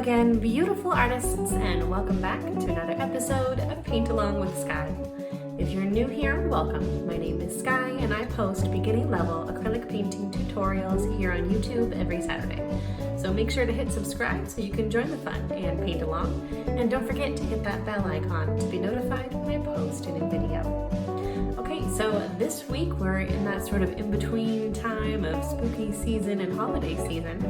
again, beautiful artists, and welcome back to another episode of Paint Along with Skye. If you're new here, welcome. My name is Skye, and I post beginning level acrylic painting tutorials here on YouTube every Saturday. So make sure to hit subscribe so you can join the fun and paint along. And don't forget to hit that bell icon to be notified when I post a new video. Okay, so this week we're in that sort of in-between time of spooky season and holiday season.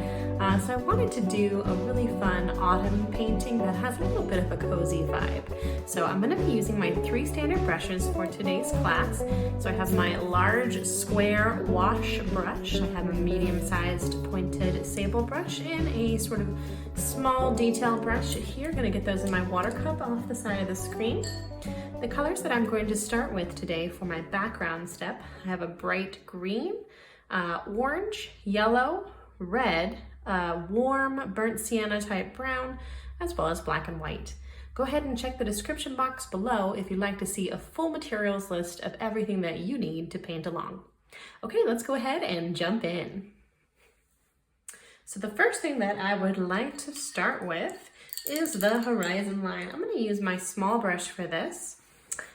So I wanted to do a really fun autumn painting that has a little bit of a cozy vibe. So I'm going to be using my 3 standard brushes for today's class. So I have my large square wash brush, I have a medium-sized pointed sable brush, and a sort of small detail brush here. I'm going to get those in my water cup off the side of the screen. The colors that I'm going to start with today for my background step, I have a bright green, orange, yellow, red, warm burnt sienna type brown, as well as black and white. Go ahead and check the description box below if you'd like to see a full materials list of everything that you need to paint along. Okay, let's go ahead and jump in. So the first thing that I would like to start with is the horizon line. I'm going to use my small brush for this.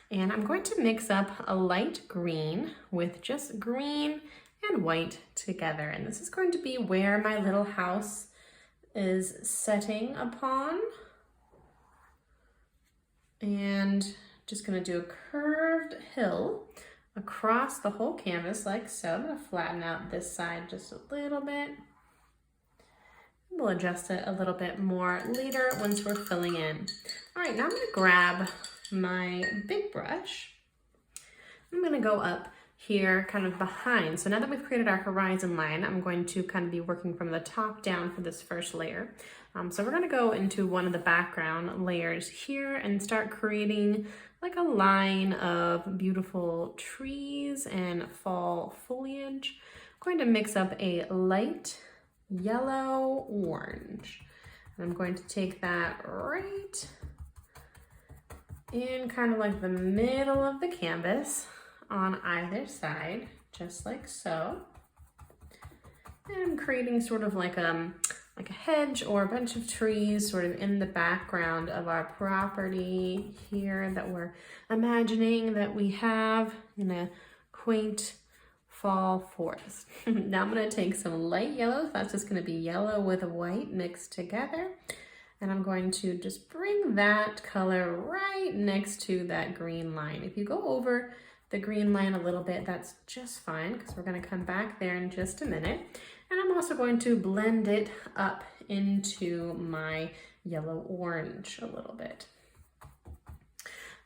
And I'm going to mix up a light green with just green and white together. And this is going to be where my little house is setting upon. And just going to do a curved hill across the whole canvas like so. I'm going to flatten out this side just a little bit. We'll adjust it a little bit more later once we're filling in. All right, now I'm going to grab my big brush. I'm going to go up here kind of behind. So now that we've created our horizon line, I'm going to kind of be working from the top down for this first layer. So we're going to go into one of the background layers here and start creating like a line of beautiful trees and fall foliage. I'm going to mix up a light yellow orange. And I'm going to take that right in kind of like the middle of the canvas on either side, just like so. And I'm creating sort of like a hedge or a bunch of trees sort of in the background of our property here that we're imagining that we have in a quaint fall forest. Now I'm going to take some light yellow. That's just going to be yellow with white mixed together. And I'm going to just bring that color right next to that green line. If you go over the green line a little bit, that's just fine because we're going to come back there in just a minute. And I'm also going to blend it up into my yellow-orange a little bit.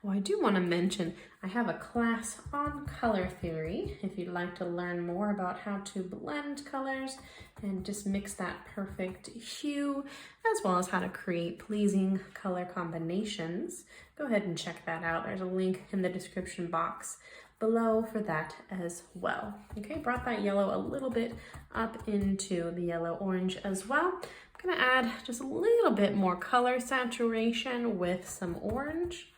Well, I do want to mention I have a class on color theory if you'd like to learn more about how to blend colors and just mix that perfect hue, as well as how to create pleasing color combinations. Go ahead and check that out. There's a link in the description box below for that as well. Okay, brought that yellow a little bit up into the yellow-orange as well. I'm going to add just a little bit more color saturation with some orange.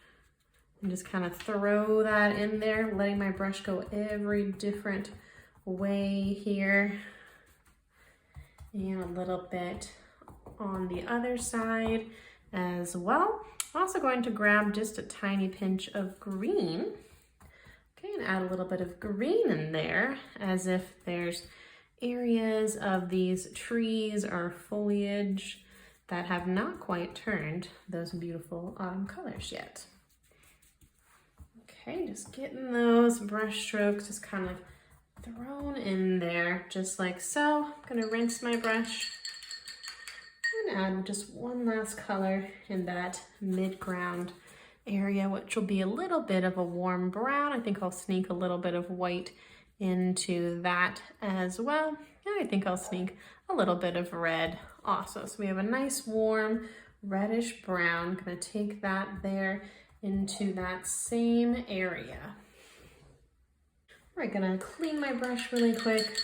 And just kind of throw that in there, letting my brush go every different way here. And a little bit on the other side as well. I'm also going to grab just a tiny pinch of green. Okay, and add a little bit of green in there as if there's areas of these trees or foliage that have not quite turned those beautiful autumn colors yet. Okay, just getting those brush strokes just kind of thrown in there, just like so. I'm gonna rinse my brush and add just one last color in that Midground area, which will be a little bit of a warm brown. I think I'll sneak a little bit of white into that as well. And I think I'll sneak a little bit of red also. So we have a nice warm reddish brown. I'm gonna take that there into that same area. We're gonna clean my brush really quick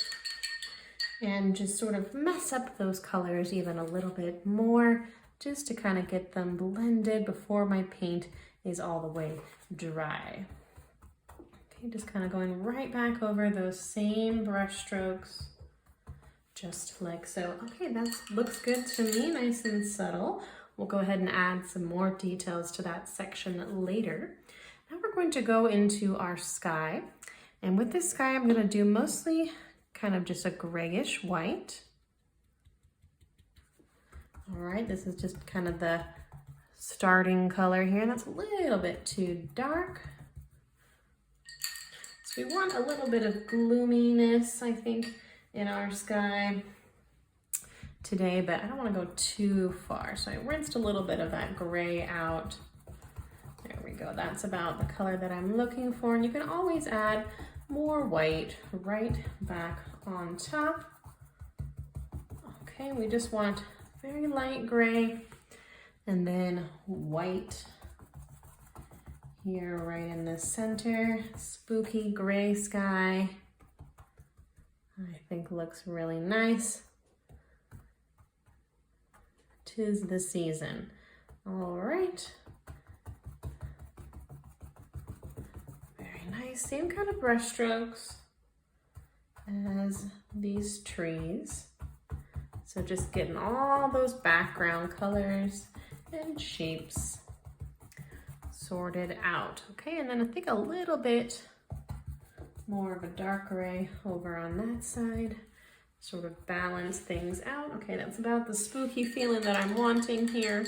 and just sort of mess up those colors even a little bit more, just to kind of get them blended before my paint is all the way dry. Okay, just kind of going right back over those same brush strokes just like so. Okay, that looks good to me, nice and subtle. We'll go ahead and add some more details to that section later. Now we're going to go into our sky. And with this sky, I'm gonna do mostly kind of just a grayish white. All right, this is just kind of the starting color here. That's a little bit too dark. So we want a little bit of gloominess, I think, in our sky today, but I don't want to go too far. So I rinsed a little bit of that gray out. There we go. That's about the color that I'm looking for. And you can always add more white right back on top. Okay, we just want very light gray and then white here right in the center. Spooky gray sky. I think looks really nice. 'Tis the season. All right. Very nice. Same kind of brush strokes as these trees. So just getting all those background colors and shapes sorted out. Okay, and then I think a little bit more of a dark gray over on that side, sort of balance things out. Okay, that's about the spooky feeling that I'm wanting here.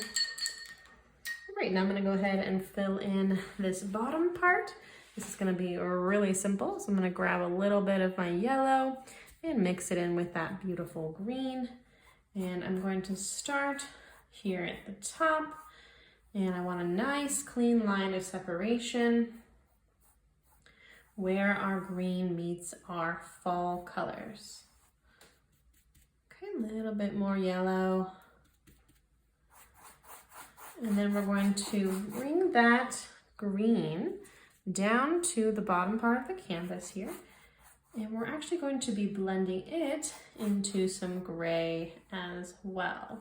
All right, now I'm gonna go ahead and fill in this bottom part. This is gonna be really simple. So I'm gonna grab a little bit of my yellow and mix it in with that beautiful green. And I'm going to start here at the top. And I want a nice clean line of separation where our green meets our fall colors. Okay, a little bit more yellow. And then we're going to bring that green down to the bottom part of the canvas here. And we're actually going to be blending it into some gray as well.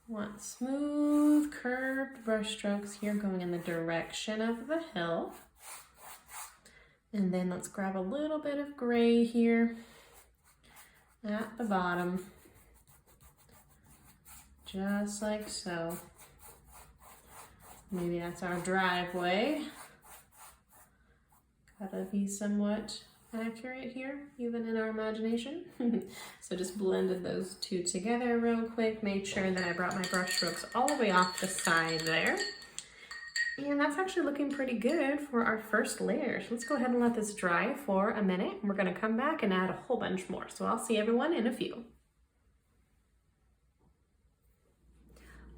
Want smooth curved brush strokes here going in the direction of the hill. And then let's grab a little bit of gray here at the bottom, just like so. Maybe that's our driveway. Gotta be somewhat accurate here, even in our imagination. So just blended those two together real quick, made sure that I brought my brush strokes all the way off the side there. And that's actually looking pretty good for our first layer. So let's go ahead and let this dry for a minute. We're gonna come back and add a whole bunch more. So I'll see everyone in a few.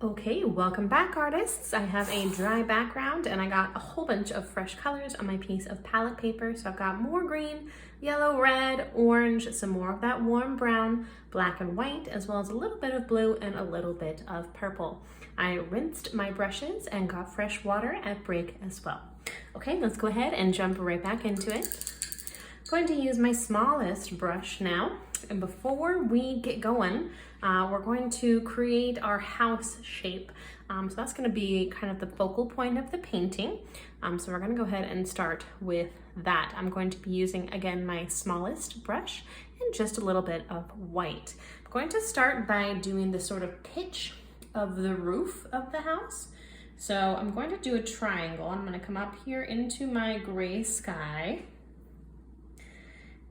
Okay, welcome back, artists. I have a dry background and I got a whole bunch of fresh colors on my piece of palette paper. So I've got more green, yellow, red, orange, some more of that warm brown, black and white, as well as a little bit of blue and a little bit of purple. I rinsed my brushes and got fresh water at break as well. Okay, let's go ahead and jump right back into it. I'm going to use my smallest brush now. And before we get going, we're going to create our house shape. So that's going to be kind of the focal point of the painting. So we're going to go ahead and start with that. I'm going to be using, again, my smallest brush and just a little bit of white. I'm going to start by doing the sort of pitch of the roof of the house. So I'm going to do a triangle. I'm going to come up here into my gray sky.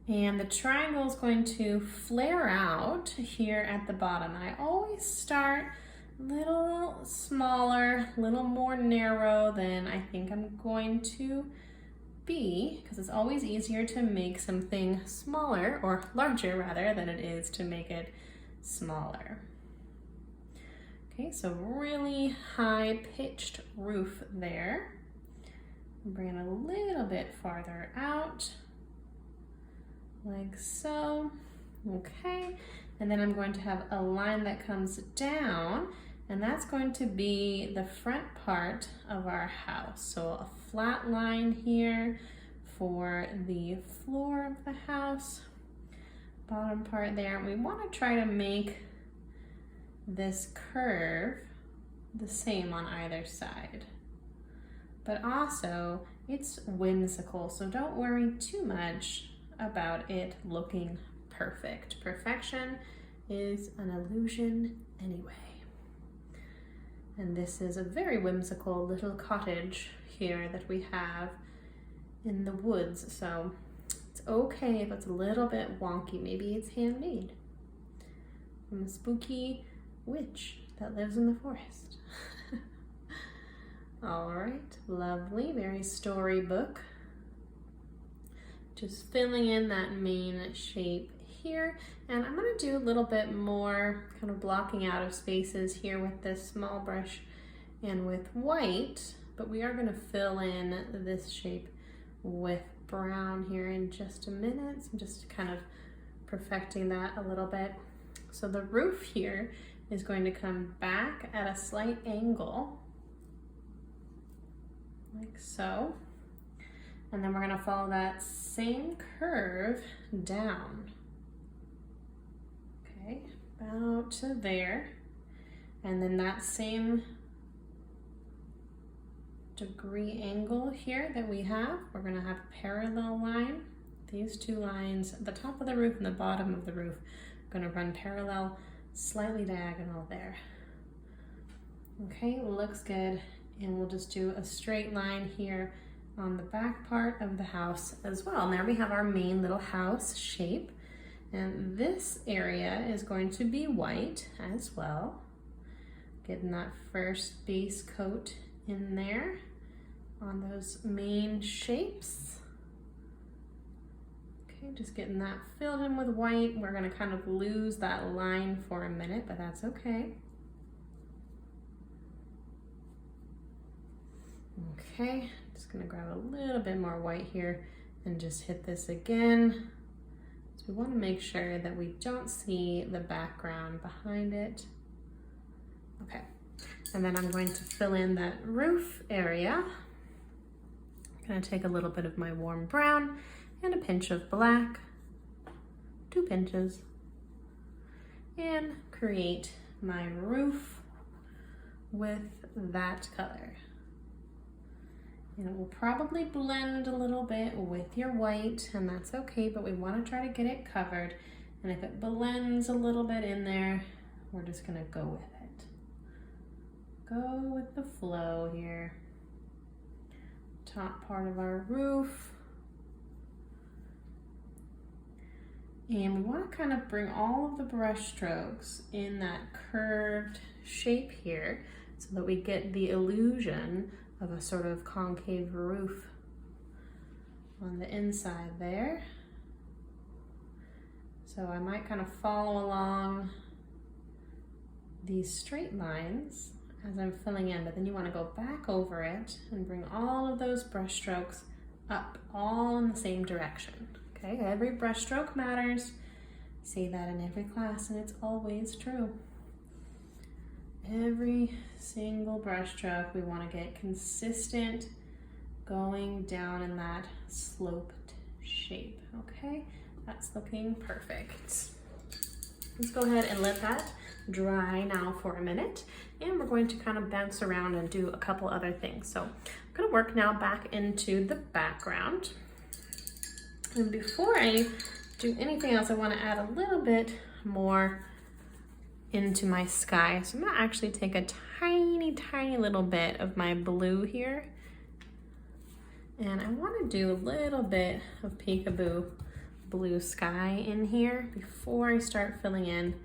And the triangle is going to flare out here at the bottom. I always start a little smaller, a little more narrow than I think I'm going to be, because it's always easier to make something smaller, or larger rather, than it is to make it smaller. Okay, so really high pitched roof there. Bring it a little bit farther out. Like so. Okay, and then I'm going to have a line that comes down, and that's going to be the front part of our house. So a flat line here for the floor of the house, bottom part there. And we want to try to make this curve the same on either side, but also it's whimsical, so don't worry too much about it looking perfect. Perfection is an illusion anyway. And this is a very whimsical little cottage here that we have in the woods. So it's okay if it's a little bit wonky. Maybe it's handmade from a spooky witch that lives in the forest. All right, lovely, very storybook. Just filling in that main shape here. And I'm gonna do a little bit more kind of blocking out of spaces here with this small brush and with white, but we are gonna fill in this shape with brown here in just a minute. So I'm just kind of perfecting that a little bit. So the roof here is going to come back at a slight angle, like so. And then we're gonna follow that same curve down. Okay, about to there. And then that same degree angle here that we have, we're gonna have a parallel line. These two lines, the top of the roof and the bottom of the roof, are gonna run parallel, slightly diagonal there. Okay, looks good. And we'll just do a straight line here on the back part of the house as well. And there we have our main little house shape. And this area is going to be white as well. Getting that first base coat in there on those main shapes. Okay, just getting that filled in with white. We're gonna kind of lose that line for a minute, but that's okay. Okay, just gonna grab a little bit more white here and just hit this again. So we wanna make sure that we don't see the background behind it. Okay, and then I'm going to fill in that roof area. I'm gonna take a little bit of my warm brown and a pinch of black, 2 pinches, and create my roof with that color. And it will probably blend a little bit with your white, and that's okay, but we want to try to get it covered. And if it blends a little bit in there, we're just going to go with it. Go with the flow here. Top part of our roof. And we want to kind of bring all of the brush strokes in that curved shape here so that we get the illusion of a sort of concave roof on the inside there. So I might kind of follow along these straight lines as I'm filling in, but then you want to go back over it and bring all of those brush strokes up, all in the same direction. Okay, every brush stroke matters. I say that in every class, and it's always true. Every single brush stroke, we want to get consistent going down in that sloped shape. Okay, that's looking perfect. Let's go ahead and let that dry now for a minute, and we're going to kind of bounce around and do a couple other things. So I'm going to work now back into the background. And before I do anything else, I want to add a little bit more into my sky. So I'm gonna actually take a tiny little bit of my blue here, and I want to do a little bit of peekaboo blue sky in here before I start filling in.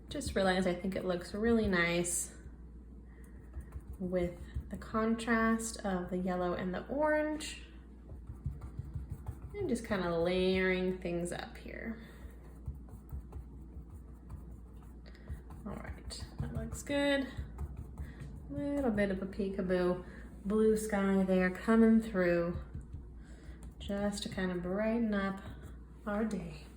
Just realized I think it looks really nice with the contrast of the yellow and the orange, and just kind of layering things up here. All right, that looks good. A little bit of a peekaboo blue sky there coming through just to kind of brighten up our day.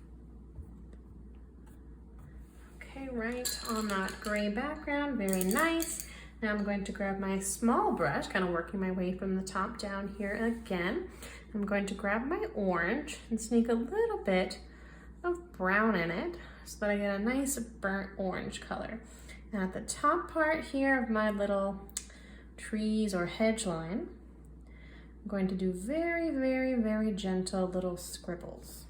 Okay, right on that gray background, very nice. Now I'm going to grab my small brush, kind of working my way from the top down here again. I'm going to grab my orange and sneak a little bit of brown in it so that I get a nice burnt orange color. Now at the top part here of my little trees or hedge line, I'm going to do very gentle little scribbles.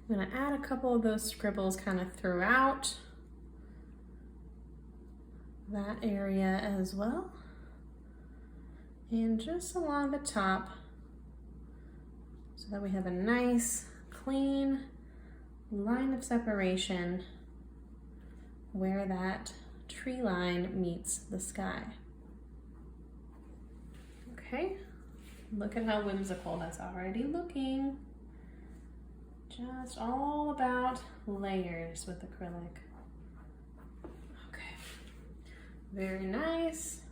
I'm gonna add a couple of those scribbles kind of throughout that area as well. And just along the top so that we have a nice, clean line of separation where that tree line meets the sky. Okay, look at how whimsical that's already looking. Just all about layers with acrylic. Okay, very nice.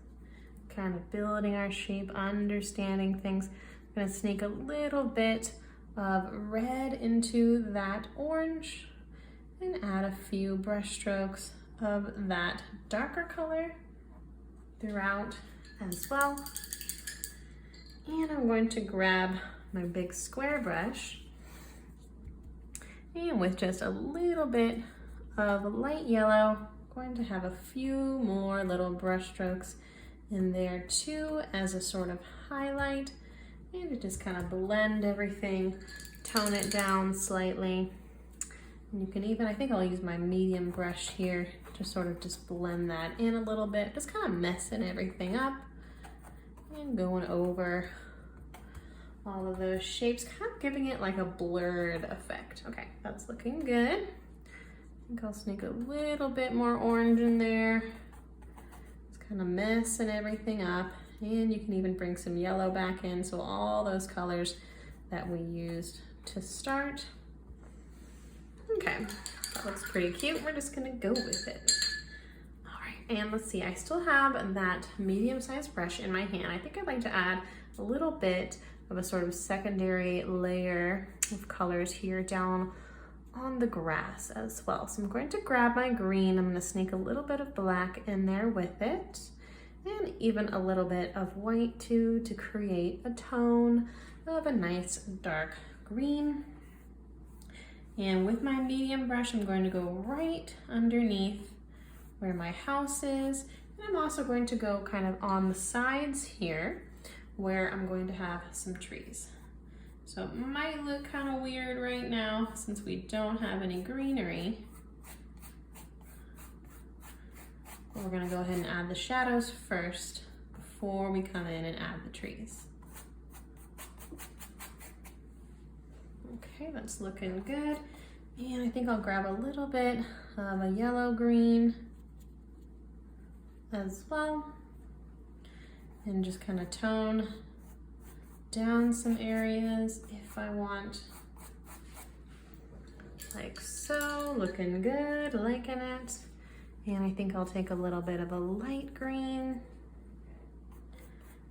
Kind of building our shape, understanding things. I'm gonna sneak a little bit of red into that orange and add a few brush strokes of that darker color throughout as well. And I'm going to grab my big square brush and with just a little bit of light yellow, I'm going to have a few more little brush strokes in there too as a sort of highlight, and to just kind of blend everything, tone it down slightly. And you can even, I think I'll use my medium brush here to sort of just blend that in a little bit, just kind of messing everything up and going over all of those shapes, kind of giving it like a blurred effect. Okay, that's looking good. I think I'll sneak a little bit more orange in there. Just kind of messing everything up. And you can even bring some yellow back in, so all those colors that we used to start. Okay, that looks pretty cute. We're just gonna go with it. All right, and let's see, I still have that medium-sized brush in my hand. I think I'd like to add a little bit of a sort of secondary layer of colors here down on the grass as well. So I'm going to grab my green, I'm gonna sneak a little bit of black in there with it, and even a little bit of white too, to create a tone of a nice dark green. And with my medium brush, I'm going to go right underneath where my house is. And I'm also going to go kind of on the sides here where I'm going to have some trees. So it might look kind of weird right now since we don't have any greenery. We're gonna go ahead and add the shadows first before we come in and add the trees. Okay, that's looking good. And I think I'll grab a little bit of a yellow-green as well. And just kind of tone down some areas if I want. Like so, looking good, liking it. And I think I'll take a little bit of a light green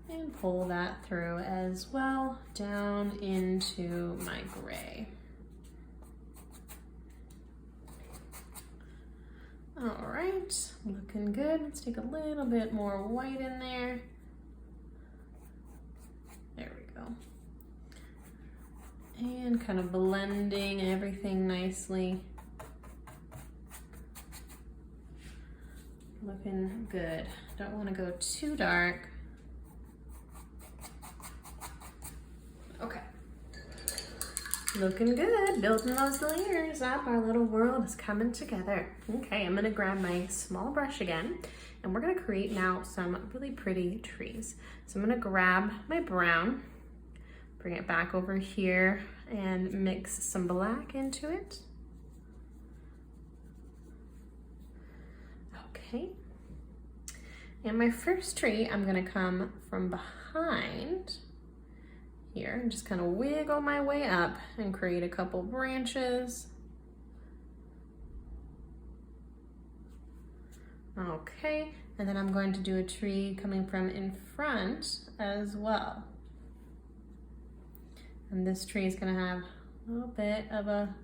and pull that through as well, down into my gray. All right, looking good. Let's take a little bit more white in there. There we go. And kind of blending everything nicely. Looking good. Don't want to go too dark. Okay. Looking good. Building those layers up. Our little world is coming together. Okay, I'm going to grab my small brush again, and we're going to create now some really pretty trees. So I'm going to grab my brown, bring it back over here, and mix some black into it. Okay, and my first tree, I'm gonna come from behind here and just kind of wiggle my way up and create a couple branches. Okay, and then I'm going to do a tree coming from in front as well. And this tree is gonna have a little bit of a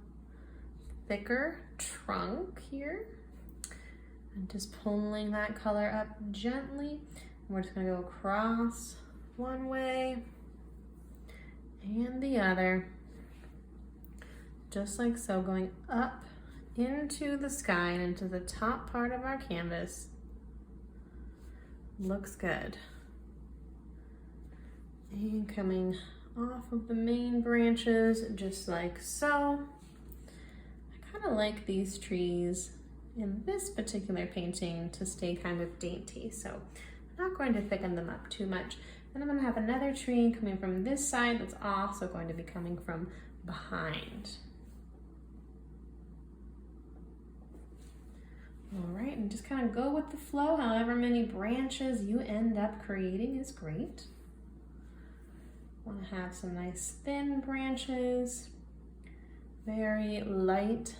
thicker trunk here. And just pulling that color up gently. We're just gonna go across one way and the other, just like so, going up into the sky and into the top part of our canvas. Looks good. And coming off of the main branches, just like so. kind of like these trees in this particular painting to stay kind of dainty. So I'm not going to thicken them up too much. And I'm going to have another tree coming from this side that's also going to be coming from behind. All right, and just kind of go with the flow. However many branches you end up creating is great. Want to have some nice thin branches, very light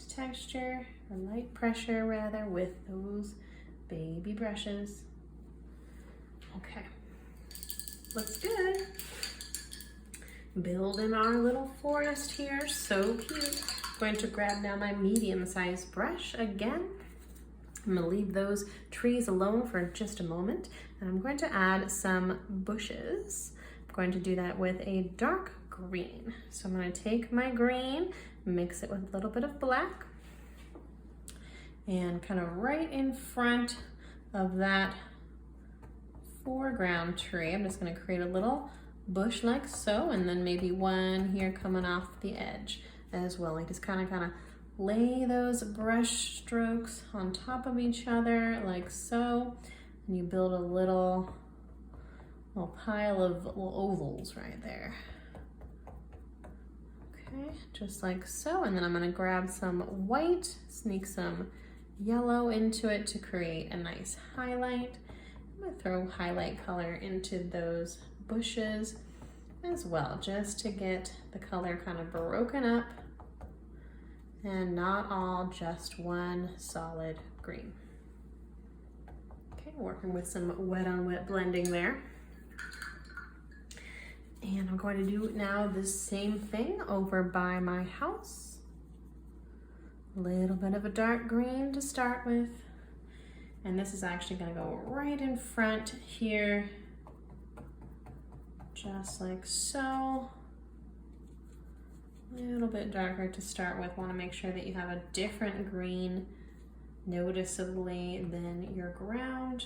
texture, or light pressure rather, with those baby brushes. Okay, looks good. Building our little forest here, so cute. Going to grab now my medium-sized brush again. I'm going to leave those trees alone for just a moment, and I'm going to add some bushes. I'm going to do that with a dark green. So I'm going to take my green, mix it with a little bit of black, and kind of right in front of that foreground tree, I'm just going to create a little bush like so, and then maybe one here coming off the edge as well. I just kind of lay those brush strokes on top of each other like so, and you build a little pile of little ovals right there. Okay, just like so, and then I'm going to grab some white, sneak some yellow into it to create a nice highlight. I'm going to throw highlight color into those bushes as well, just to get the color kind of broken up and not all just one solid green. Okay, working with some wet on wet blending there. And I'm going to do now the same thing over by my house. A little bit of a dark green to start with. And this is actually going to go right in front here, just like so. A little bit darker to start with. Want to make sure that you have a different green noticeably than your ground.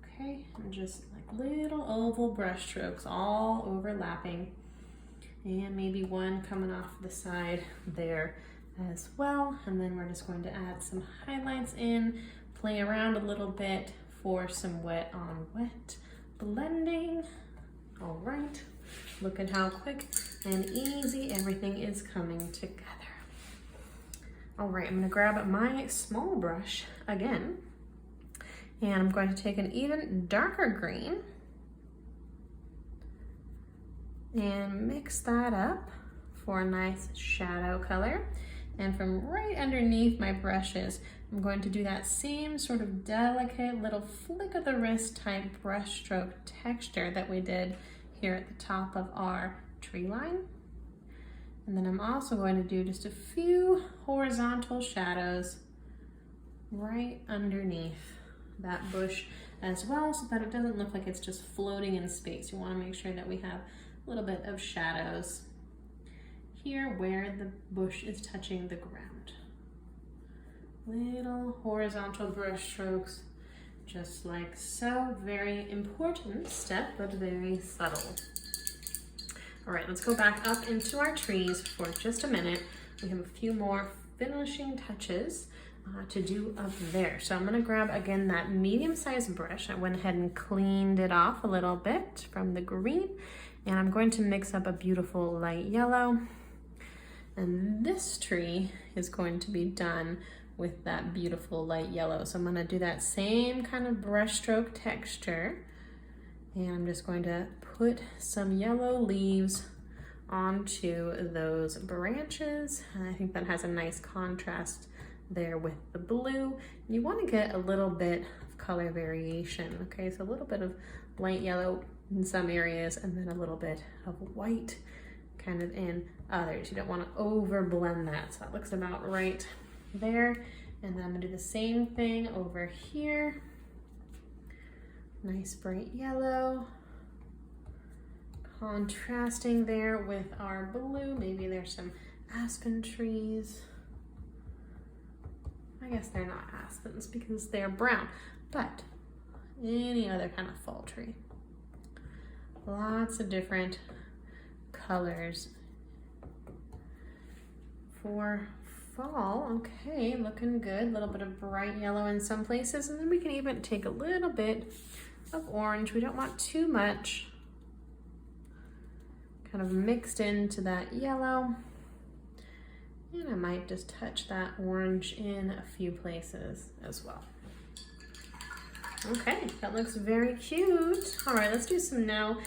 Okay, and just like little oval brush strokes all overlapping, and maybe one coming off the side there as well. And then we're just going to add some highlights in, play around a little bit for some wet on wet blending. All right, look at how quick and easy everything is coming together. All right, I'm going to grab my small brush again, and I'm going to take an even darker green and mix that up for a nice shadow color. And from right underneath my brushes, I'm going to do that same sort of delicate little flick of the wrist type brush stroke texture that we did here at the top of our tree line. And then I'm also going to do just a few horizontal shadows right underneath that bush as well, so that it doesn't look like it's just floating in space. You want to make sure that we have a little bit of shadows here where the bush is touching the ground. Little horizontal brush strokes, just like so. Very important step, but very subtle. All right, let's go back up into our trees for just a minute. We have a few more finishing touches to do up there. So I'm gonna grab again that medium-sized brush. I went ahead and cleaned it off a little bit from the green, and I'm going to mix up a beautiful light yellow. And this tree is going to be done with that beautiful light yellow. So I'm gonna do that same kind of brush stroke texture, and I'm just going to put some yellow leaves onto those branches. And I think that has a nice contrast there with the blue. You want to get a little bit of color variation, okay? So a little bit of light yellow in some areas, and then a little bit of white kind of in others. You don't want to over blend that, so that looks about right there. And then I'm gonna do the same thing over here. Nice bright yellow, contrasting there with our blue. Maybe there's some aspen trees. I guess they're not aspens because they're brown, but any other kind of fall tree. Lots of different colors for fall. Okay, looking good. A little bit of bright yellow in some places, and then we can even take a little bit of orange. We don't want too much kind of mixed into that yellow. And I might just touch that orange in a few places as well. Okay, that looks very cute. All right, let's do some now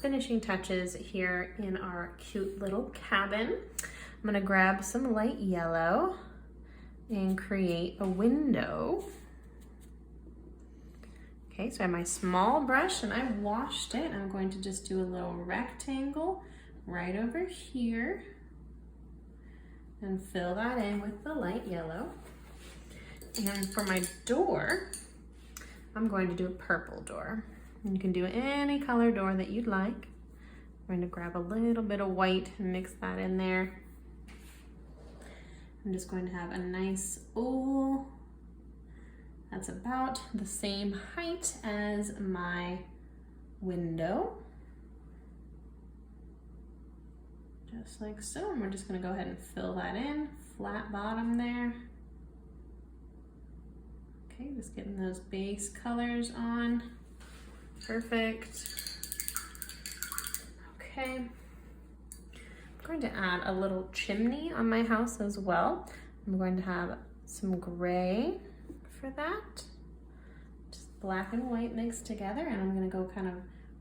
finishing touches here in our cute little cabin. I'm gonna grab some light yellow and create a window. Okay, so I have my small brush and I washed it. I'm going to just do a little rectangle right over here and fill that in with the light yellow. And for my door, I'm going to do a purple door. You can do any color door that you'd like. I'm going to grab a little bit of white and mix that in there. I'm just going to have a nice oval that's about the same height as my window. Just like so. And we're just going to go ahead and fill that in, flat bottom there. Okay, just getting those base colors on. Perfect. Okay. I'm going to add a little chimney on my house as well. I'm going to have some gray for that. Just black and white mixed together, and I'm going to go kind of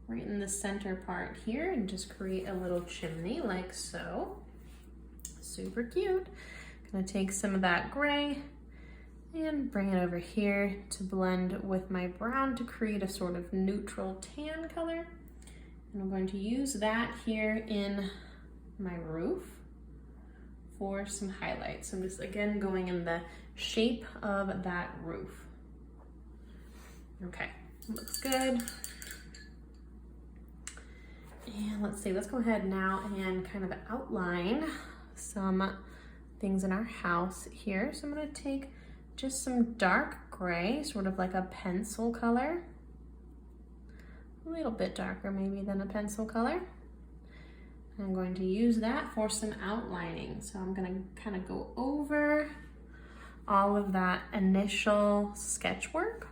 right in the center part here and just create a little chimney like so. Super cute. Going to take some of that gray and bring it over here to blend with my brown to create a sort of neutral tan color. And I'm going to use that here in my roof for some highlights. So I'm just again going in the shape of that roof. Okay, looks good. And let's see, let's go ahead now and kind of outline some things in our house here. So I'm going to take just some dark gray, sort of like a pencil color. A little bit darker maybe than a pencil color. I'm going to use that for some outlining. So I'm going to kind of go over all of that initial sketch work.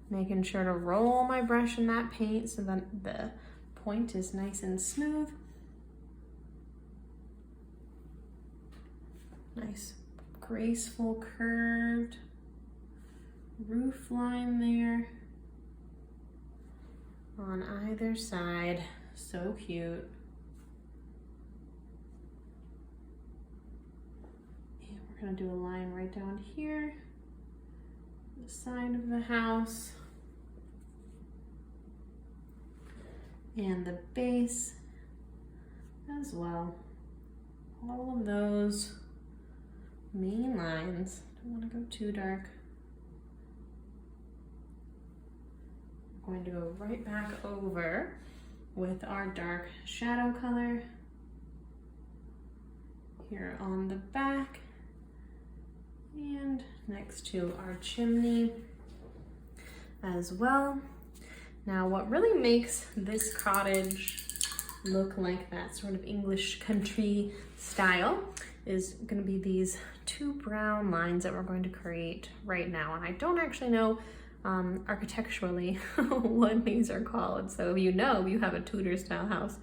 Making sure to roll my brush in that paint so that the point is nice and smooth. Nice, graceful, curved roof line there on either side. So cute. And we're gonna do a line right down here, the side of the house, and the base as well. All of those main lines. Don't want to go too dark. I'm going to go right back over with our dark shadow color here on the back and next to our chimney as well. Now what really makes this cottage look like that sort of English country style is going to be these two brown lines that we're going to create right now. And I don't actually know architecturally what these are called. So if you know you have a Tudor style house,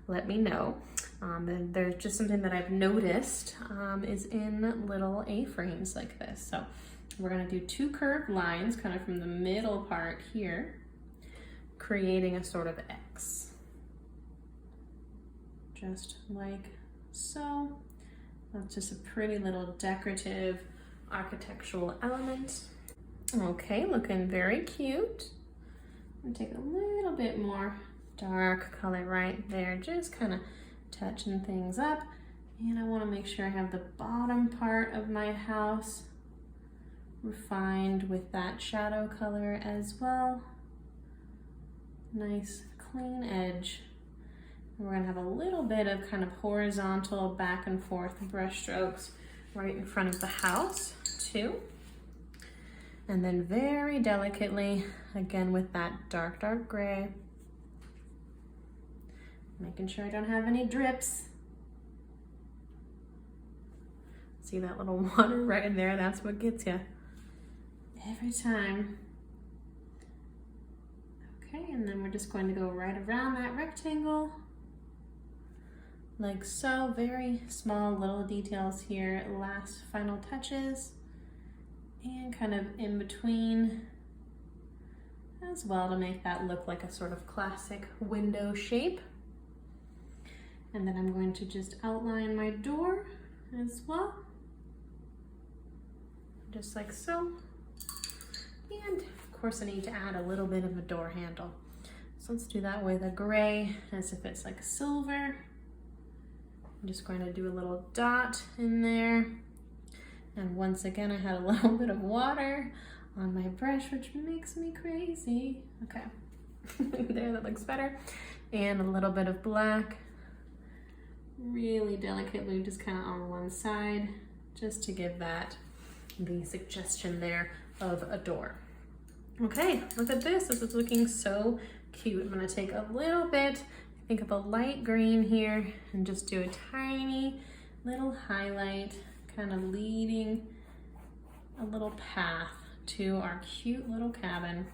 let me know. There's just something that I've noticed is in little A-frames like this. So we're going to do two curved lines kind of from the middle part here, creating a sort of X. Just like so. That's just a pretty little decorative architectural element. Okay, looking very cute. And take a little bit more dark color right there, just kind of touching things up. And I want to make sure I have the bottom part of my house refined with that shadow color as well. Nice clean edge. And we're going to have a little bit of kind of horizontal back and forth brush strokes right in front of the house too. And then very delicately, again with that dark, dark gray, making sure I don't have any drips. See that little water right in there? That's what gets you every time. Okay, and then we're just going to go right around that rectangle, like so. Very small little details here, last final touches, and kind of in between as well to make that look like a sort of classic window shape. And then I'm going to just outline my door as well, just like so. And of course I need to add a little bit of a door handle. So let's do that with a gray as if it's like silver. I'm just going to do a little dot in there. And once again, I had a little bit of water on my brush, which makes me crazy. Okay, there, that looks better. And a little bit of black, really delicately, just kind of on one side, just to give that the suggestion there of a door. Okay, look at this. This is looking so cute. I'm gonna take a little bit, I think of a light green here, and just do a tiny little highlight, kind of leading a little path to our cute little cabin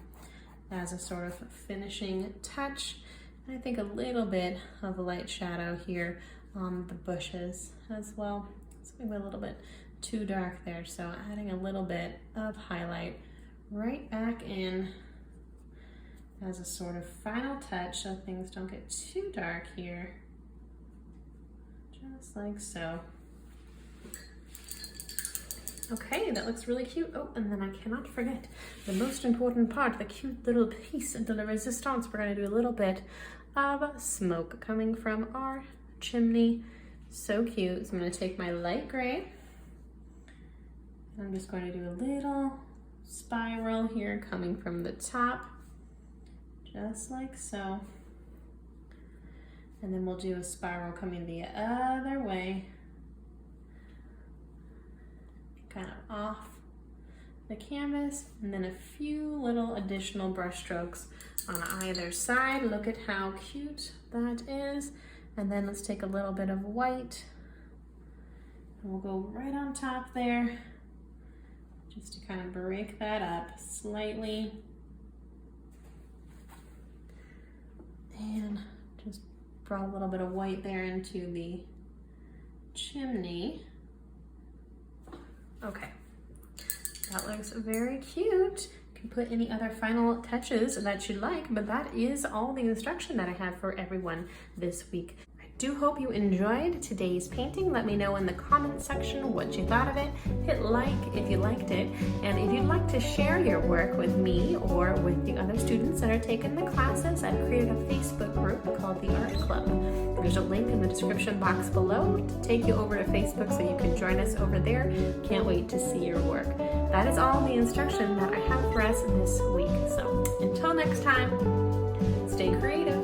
as a sort of finishing touch. And I think a little bit of a light shadow here on the bushes as well. It's maybe a little bit too dark there, so adding a little bit of highlight right back in as a sort of final touch so things don't get too dark here, just like so. Okay, that looks really cute. Oh, and then I cannot forget the most important part, the cute little piece de la resistance. We're gonna do a little bit of smoke coming from our chimney. So cute. So I'm gonna take my light gray, and I'm just going to do a little spiral here coming from the top, just like so. And then we'll do a spiral coming the other way, kind of off the canvas, and then a few little additional brush strokes on either side. Look at how cute that is. And then let's take a little bit of white, and we'll go right on top there, just to kind of break that up slightly. And just brought a little bit of white there into the chimney. Okay, that looks very cute. You can put any other final touches that you'd like, but that is all the instruction that I have for everyone this week. I do hope you enjoyed today's painting. Let me know in the comment section what you thought of it. Hit like if you liked it, and if you'd like to share your work with me or with the other students that are taking the classes, I've created a Facebook group called the Art Club. There's a link in the description box below to take you over to Facebook so you can join us over there. Can't wait to see your work. That is all the instruction that I have for us this week. So until next time, stay creative.